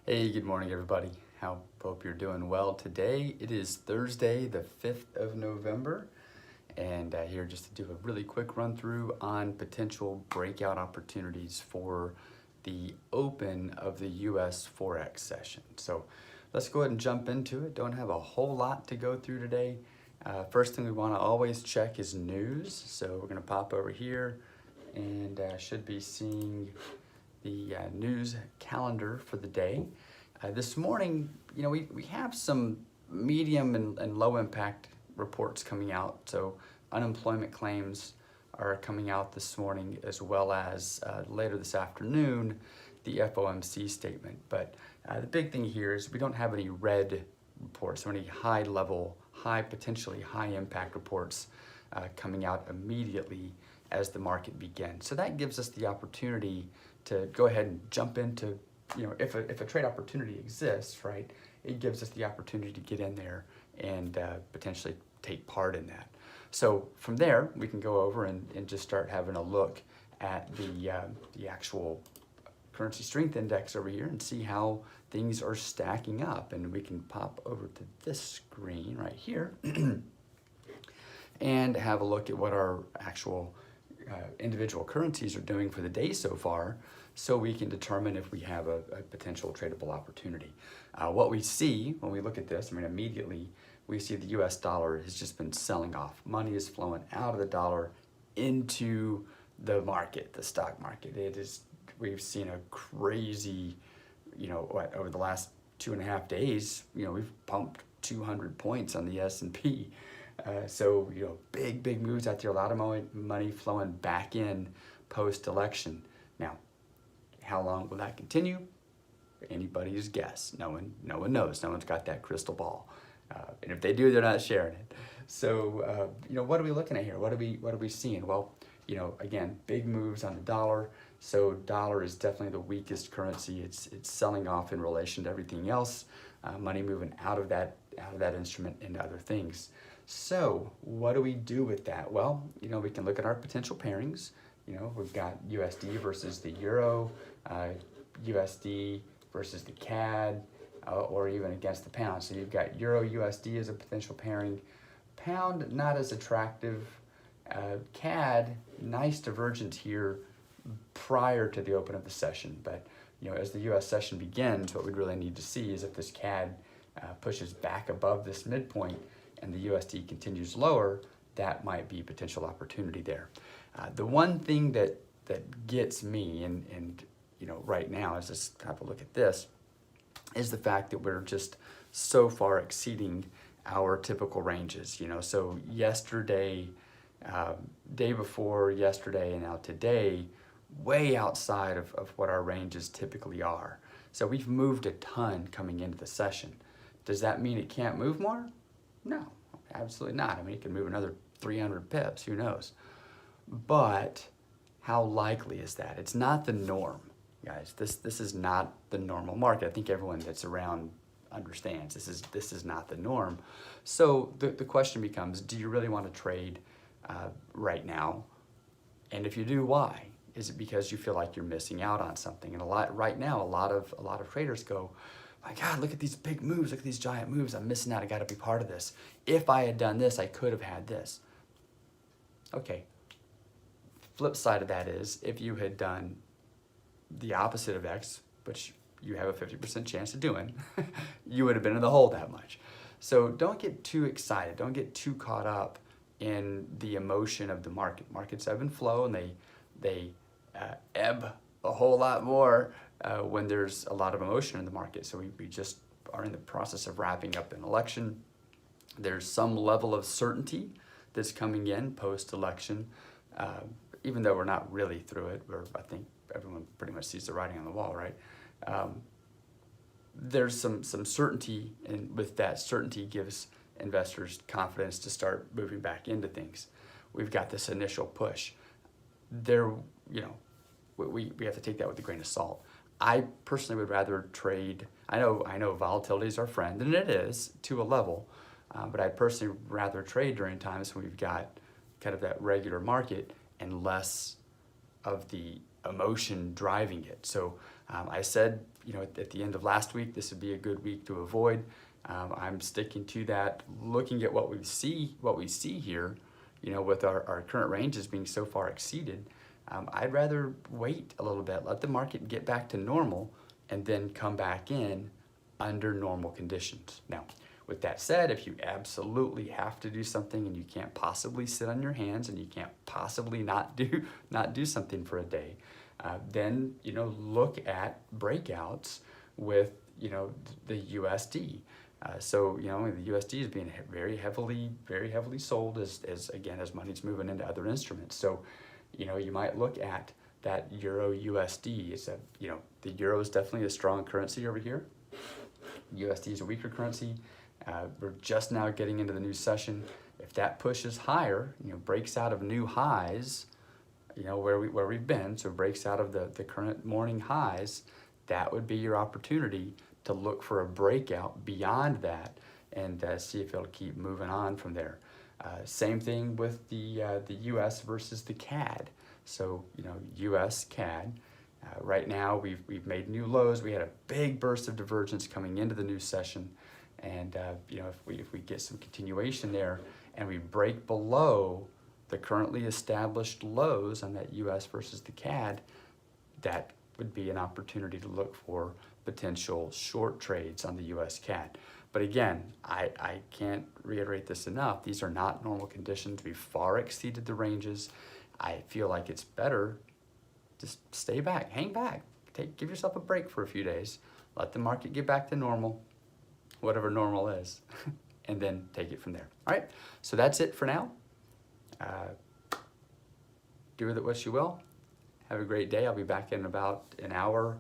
Hey, good morning, everybody. Hope you're doing well today. It is Thursday, the 5th of November, and here just to do a really quick run through on potential breakout opportunities for the open of the US Forex session. So let's go ahead and jump into it. Don't have a whole lot to go through today. First thing we want to always check is news. So we're going to pop over here and should be seeing the news calendar for the day. This morning, we have some medium and low impact reports coming out. So unemployment claims are coming out this morning, as well as later this afternoon, the FOMC statement. But the big thing here is we don't have any red reports, or any potentially high impact reports coming out immediately as the market begins. So that gives us the opportunity to go ahead and jump into, if a trade opportunity exists, right, it gives us the opportunity to get in there and potentially take part in that. So from there, we can go over and just start having a look at the actual currency strength index over here and see how things are stacking up. And we can pop over to this screen right here and have a look at what our actual individual currencies are doing for the day so far, so we can determine if we have a potential tradable opportunity. What we see when we look at this, immediately we see the US dollar has just been selling off. Money is flowing out of the dollar into the market, the stock market. We've seen a crazy, over the last 2.5 days, we've pumped 200 points on the S&P. So big moves out there, a lot of money flowing back in post-election. Now, how long will that continue? Anybody's guess. No one knows. No one's got that crystal ball. And if they do, they're not sharing it. So, what are we looking at here? What are we seeing? Well, again, big moves on the dollar. So dollar is definitely the weakest currency. It's selling off in relation to everything else. Money moving out of that instrument into other things. So what do we do with that? Well, we can look at our potential pairings. We've got USD versus the Euro, USD versus the CAD, or even against the pound. So you've got Euro USD as a potential pairing. Pound, not as attractive. CAD, nice divergence here prior to the open of the session. But as the US session begins, what we'd really need to see is if this CAD pushes back above this midpoint and the USD continues lower, that might be potential opportunity there. The one thing that gets me, and right now, as I have a look at this, is the fact that we're just so far exceeding our typical ranges. So yesterday, day before yesterday, and now today, way outside of what our ranges typically are. So we've moved a ton coming into the session. Does that mean it can't move more? No, absolutely not. It can move another 300 pips, who knows? But how likely is that? It's not the norm, guys. This is not the normal market. I think everyone that's around understands this is not the norm. So the question becomes, do you really want to trade right now? And if you do, why? Is it because you feel like you're missing out on something? And right now, a lot of traders go, my God, look at these big moves, look at these giant moves. I'm missing out. I got to be part of this. If I had done this, I could have had this. Okay. Flip side of that is, if you had done the opposite of X, which you have a 50% chance of doing, you would have been in the hole that much. So don't get too excited. Don't get too caught up in the emotion of the market. Markets ebb and flow, and they ebb a whole lot more when there's a lot of emotion in the market. So we just are in the process of wrapping up an election. There's some level of certainty that's coming in post-election, even though we're not really through it. I think everyone pretty much sees the writing on the wall, right? There's some certainty, and with that certainty gives investors confidence to start moving back into things. We've got this initial push. We have to take that with a grain of salt. I personally would rather trade. I know volatility is our friend, and it is to a level, but I'd personally rather trade during times when we've got kind of that regular market and less of the emotion driving it. So I said, at the end of last week, this would be a good week to avoid. I'm sticking to that, looking at what we see here, with our current ranges being so far exceeded. I'd rather wait a little bit, let the market get back to normal, and then come back in under normal conditions. Now, with that said, if you absolutely have to do something and you can't possibly sit on your hands and you can't possibly not do something for a day, then look at breakouts with the USD. So the USD is being very heavily sold as money's moving into other instruments. So you might look at that Euro USD. It's the Euro is definitely a strong currency over here. USD is a weaker currency. We're just now getting into the new session. If that pushes higher, breaks out of new highs, where we've been, so breaks out of the current morning highs, that would be your opportunity to look for a breakout beyond that and see if it'll keep moving on from there. Same thing with the US versus the CAD. So US CAD. Right now we've made new lows. We had a big burst of divergence coming into the new session, and if we get some continuation there and we break below the currently established lows on that US versus the CAD, that would be an opportunity to look for potential short trades on the US CAD. But again, I can't reiterate this enough. These are not normal conditions. We've far exceeded the ranges. I feel like it's better just stay back, hang back, give yourself a break for a few days, let the market get back to normal, whatever normal is, and then take it from there. All right, so that's it for now. Do with it what you will. Have a great day. I'll be back in about an hour